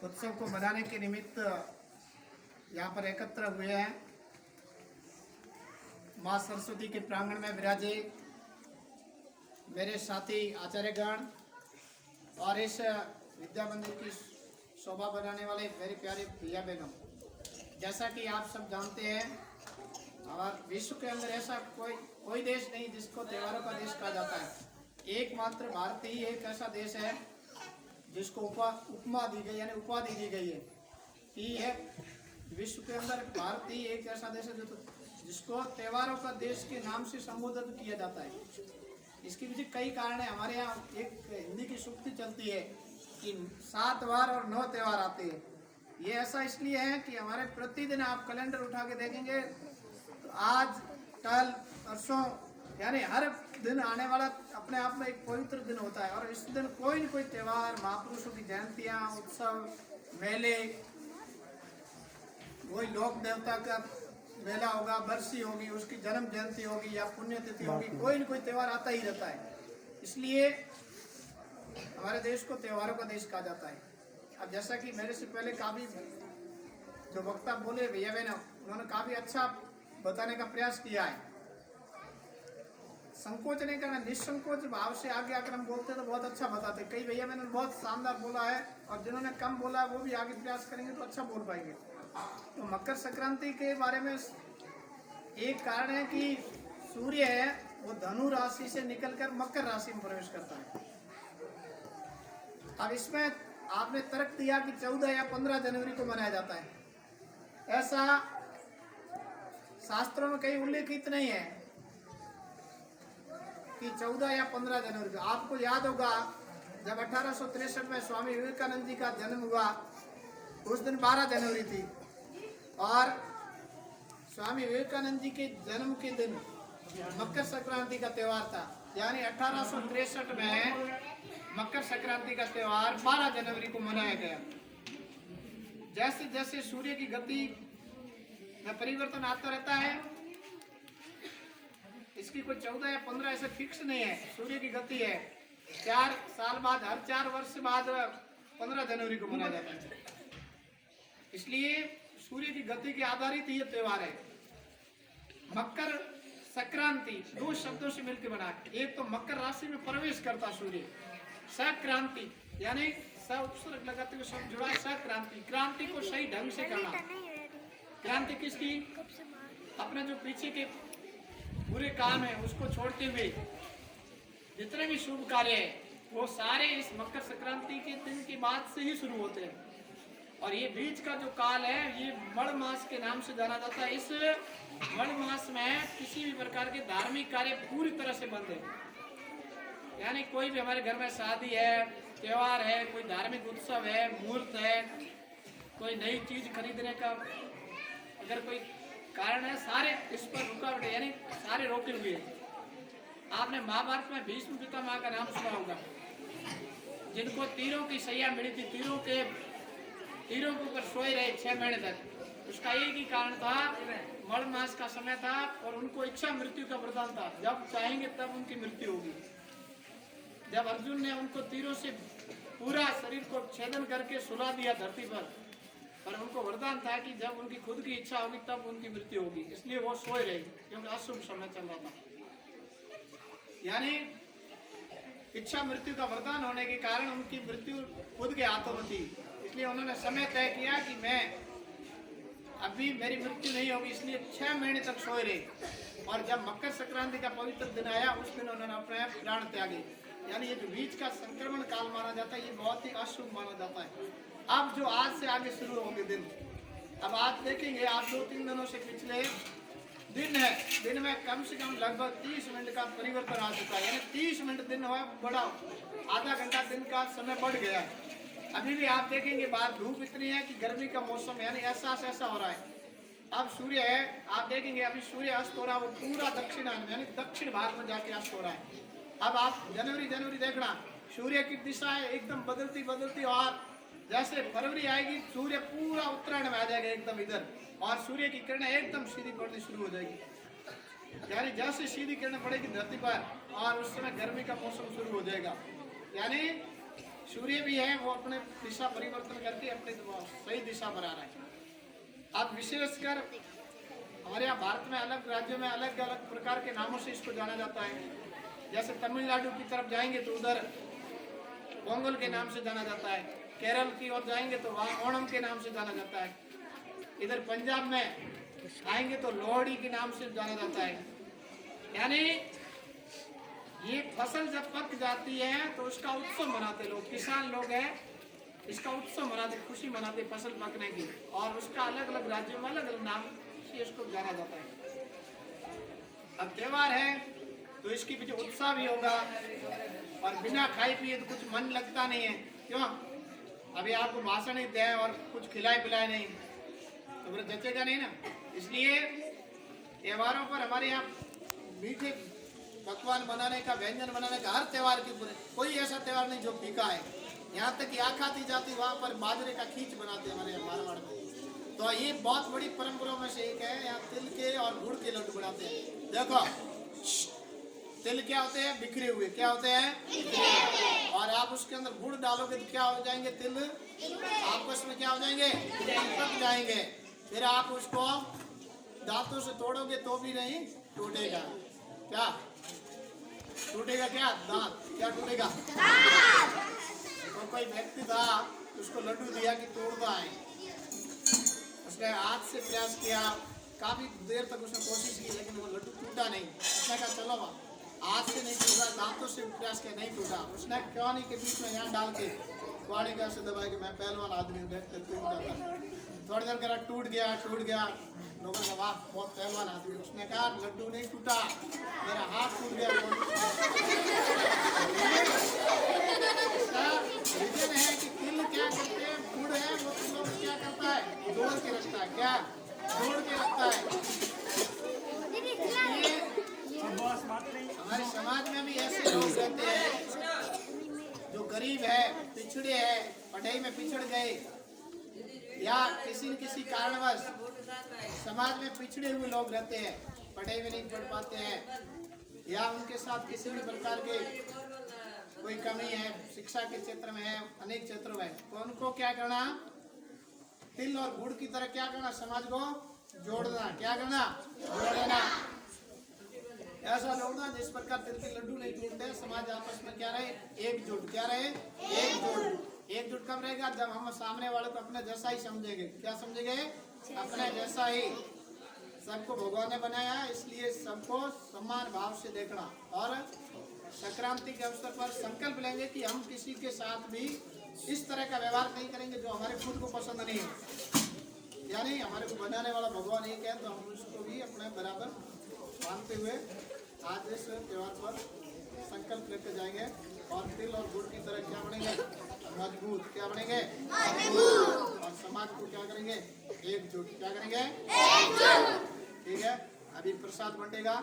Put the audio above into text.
उत्सव को मनाने के निमित्त यहाँ पर एकत्र हुए हैं। माँ सरस्वती के प्रांगण में विराजे मेरे साथी आचार्यगण और इस विद्या मंदिर की शोभा बनाने वाले मेरे प्यारे भैया बहनों, जैसा कि आप सब जानते हैं, और विश्व के अंदर ऐसा कोई देश नहीं जिसको त्योहारों का देश कहा जाता है। एकमात्र भारत ही एक ऐसा देश है जिसको उपमा दी गई, यानी उपाधि दी गई है कि यह विश्व के अंदर भारत ही एक ऐसा देश है जिसको त्योहारों का देश के नाम से संबोधित किया जाता है। इसके पीछे कई कारण है। हमारे यहाँ एक हिंदी की सूक्ति चलती है कि 7 वार और 9 त्यौहार आते हैं। ये ऐसा इसलिए है कि हमारे प्रतिदिन आप कैलेंडर उठा के देखेंगे तो आज, कल, परसों, यानी हर दिन आने वाला अपने आप में एक पवित्र दिन होता है। और इस दिन कोई न कोई त्यौहार, महापुरुषों की जयंतियाँ, उत्सव, मेले, कोई लोक देवता का मेला होगा, बरसी होगी, उसकी जन्म जयंती होगी या पुण्यतिथि होगी, कोई न कोई त्यौहार आता ही रहता है। इसलिए हमारे देश को त्योहारों का देश कहा जाता है। अब जैसा कि मेरे से पहले काफ़ी जो वक्ता बोले भैया बहन, उन्होंने काफ़ी अच्छा बताने का प्रयास किया है। संकोच नहीं करना, निसंकोच भाव से आगे आकर हम बोलते तो बहुत अच्छा बताते। कई भैया मैंने बहुत शानदार बोला है और जिन्होंने कम बोला है वो भी आगे प्रयास करेंगे तो अच्छा बोल पाएंगे। तो मकर संक्रांति के बारे में एक कारण है कि सूर्य है वो धनु राशि से निकलकर मकर राशि में प्रवेश करता है। अब इसमें आपने तर्क दिया कि 14 या 15 जनवरी को मनाया जाता है। ऐसा शास्त्रों में कहीं उल्लेखित नहीं है कि 14 या 15 जनवरी को। आपको याद होगा जब 1863 में स्वामी विवेकानंद जी का जन्म हुआ, उस दिन 12 जनवरी थी और स्वामी विवेकानंद जी के जन्म के दिन मकर संक्रांति का त्यौहार था। यानी 1863 में मकर संक्रांति का त्यौहार 12 जनवरी को मनाया गया। जैसे जैसे सूर्य की गति में परिवर्तन आता रहता है, इसकी कोई 14 या 15 ऐसे फिक्स नहीं है। सूर्य की गति है 4 साल बाद, हर 4 वर्ष बाद 15 जनवरी को मनाया जाता है। इसलिए सूर्य की गति के आधारित ये त्यौहार है। मकर संक्रांति 2 शब्दों से मिलकर बना। एक तो मकर राशि में प्रवेश करता सूर्य, संक्रांति यानी स उपसर्ग लगाते हुए शब्द जुड़ा, संक्रांति, क्रांति को सही ढंग से करना। क्रांति किसकी? अपने जो पीछे के बुरे काम है उसको छोड़ते हुए जितने भी शुभ कार्य है वो सारे इस मकर संक्रांति के दिन के बाद से ही शुरू होते हैं। और ये बीच का जो काल है ये मड़ मास के नाम से जाना जाता है। इस मड़ मास में किसी भी प्रकार के धार्मिक कार्य पूरी तरह से बंद है। यानी कोई भी हमारे घर में शादी है, त्योहार है, कोई धार्मिक उत्सव है, मुहूर्त है, कोई नई चीज खरीदने का अगर कोई कारण है, सारे इस पर रुकावट यानी सारे रोके हुए हैं। आपने महाभारत में भीष्म पितामह का नाम सुना होगा, जिनको तीरों की सैया मिली थी, तीरों के ऊपर सोए रहे 6 महीने तक। उसका एक ही कारण था, मड़ मास का समय था और उनको इच्छा मृत्यु का वरदान था। जब चाहेंगे तब उनकी मृत्यु होगी। जब अर्जुन ने उनको तीरों से पूरा शरीर को छेदन करके सुला दिया धरती पर उनको वरदान था कि जब उनकी खुद की इच्छा होगी तब उनकी मृत्यु होगी। इसलिए वो सोए रहे क्योंकि अशुभ समय चल रहा था। यानी इच्छा मृत्यु का वरदान होने के कारण उनकी मृत्यु खुद के हाथों में थी। इसलिए उन्होंने समय तय किया कि मैं अभी मेरी मृत्यु नहीं होगी, इसलिए 6 महीने तक सोए रहे। और जब मकर संक्रांति का पवित्र दिन आया उस दिन उन्होंने अपने प्राण त्यागे। यानी ये जो बीच का संक्रमण काल माना जाता है ये बहुत ही अशुभ माना जाता है। अब जो आज से आगे शुरू होंगे दिन, अब आज देखेंगे आज 2-3 दिनों से पिछले दिन है, दिन में कम से कम लगभग 30 मिनट का परिवर्तन आ चुका है। यानी 30 मिनट दिन हुआ बड़ा, आधा घंटा दिन का समय बढ़ गया है। अभी भी आप देखेंगे बाहर धूप इतनी है कि गर्मी का मौसम यानी एहसास ऐसा हो रहा है। अब सूर्य है, आप देखेंगे अभी सूर्य अस्त हो रहा है, वो पूरा दक्षिणायन यानी दक्षिण भाग में जाके अस्त हो रहा है। अब आप जनवरी देखना, सूर्य की दिशा है एकदम बदलती और जैसे फरवरी आएगी सूर्य पूरा उत्तरायण में आ जाएगा एकदम इधर, और सूर्य की किरणें एकदम सीधी पड़नी शुरू हो जाएगी। यानी जैसे सीधी किरणें पड़ेगी धरती पर और उस समय गर्मी का मौसम शुरू हो जाएगा। यानी सूर्य भी है वो अपने दिशा परिवर्तन करके अपनी सही दिशा पर आ रहा है। अब विशेषकर हमारे यहाँ भारत में अलग राज्यों में अलग अलग प्रकार के नामों से इसको जाना जाता है। जैसे तमिलनाडु की तरफ जाएंगे तो उधर पोंगल के नाम से जाना जाता है, केरल की ओर जाएंगे तो वहाँ ओणम के नाम से जाना जाता है, इधर पंजाब में आएंगे तो लोहड़ी के नाम से जाना जाता है। यानी ये फसल जब पक जाती है तो उसका उत्सव मनाते लोग, किसान लोग हैं, इसका उत्सव मनाते, खुशी मनाते फसल पकने की, और उसका अलग अलग राज्यों में अलग अलग नाम से इसको जाना जाता है। अब त्योहार है तो इसके पीछे उत्साह भी होगा, और बिना खाए पिए तो कुछ मन लगता नहीं है। क्यों? अभी आपको भाषण ही दें और कुछ खिलाए पिलाए नहीं तो फिर जचेगा नहीं ना। इसलिए त्योहारों पर हमारे यहाँ मीठे पकवान बनाने का, व्यंजन बनाने का, हर त्योहार के पूरे कोई ऐसा त्योहार नहीं जो फीका है। यहाँ तक कि आखाती जाती वहाँ पर बाजरे का खींच बनाते हैं हमारे यहाँ मारवाड़ में। तो ये बहुत बड़ी परंपराओं में से एक है। यहाँ तिल के और गुड़ के लड्डू बनाते हैं। देखो तिल क्या होते हैं? बिखरे हुए। क्या होते हैं? और आप उसके अंदर गुड़ डालोगे तो क्या हो जाएंगे? तिल आपस में क्या हो जाएंगे? चिपक जाएंगे। फिर आप उसको दांतों से तोड़ोगे तो भी नहीं टूटेगा। क्या टूटेगा? क्या दांत? क्या टूटेगा? तो कोई व्यक्ति था, उसको लड्डू दिया कि तोड़ना है, उसने हाथ से प्रयास किया, काफी देर तक उसने कोशिश की, लेकिन वो लड्डू टूटा नहीं। उसने कहा चलो हाथ से नहीं टूटा, दांतों से प्रयास किया, नहीं टूटा। उसने क्यों नहीं के बीच में यहाँ डाल के कुआड़ी का से दबाया कि मैं पहलवान आदमी हूँ, देख कर टूट जाता। थोड़ी देर करा टूट गया। लोगों ने वाह बहुत पहलवान आदमी। उसने कहा लड्डू नहीं टूटा, मेरा हाथ टूट गया। रीजन है कि तिल क्या करते हैं, गुड़ है वो तुम लोग क्या करता है? जोड़ के रखता है। क्या जोड़ के रखता है? हमारे समाज में भी ऐसे लोग रहते हैं जो गरीब है, पिछड़े है, पढ़ाई में पिछड़ गए, या किसी न किसी कारणवश समाज में पिछड़े हुए लोग रहते हैं, पढ़ाई में नहीं पढ़ पाते हैं, या उनके साथ किसी भी प्रकार के कोई कमी है, शिक्षा के क्षेत्र में है, अनेक क्षेत्रों में, तो उनको क्या करना? तिल और गुड़ की तरह क्या करना? समाज को जोड़ना। क्या करना? जोड़ना। ऐसा जोड़ना जिस प्रकार तिल के लड्डू नहीं टूटते, समाज आपस में क्या रहे? एकजुट। क्या रहे? एकजुट। एकजुट कब रहेगा? जब हम सामने वाले को अपने जैसा ही समझेंगे। क्या समझेंगे? अपने जैसा ही। सबको भगवान ने बनाया है, इसलिए सबको समान भाव से देखना। और संक्रांति के अवसर पर संकल्प लेंगे कि हम किसी के साथ भी इस तरह का व्यवहार नहीं करेंगे जो हमारे खुद को पसंद नहीं है। यानी हमारे को बनाने वाला भगवान एक है, तो हम उसको भी अपने बराबर मानते हुए आज इस त्योहार पर संकल्प लेते जाएंगे। और तिल और गुड़ की तरह क्या बनेंगे? मजबूत। क्या बनेंगे? मजबूत। और समाज को क्या करेंगे? एकजुट। क्या करेंगे? एकजुट। ठीक है, अभी प्रसाद बंटेगा।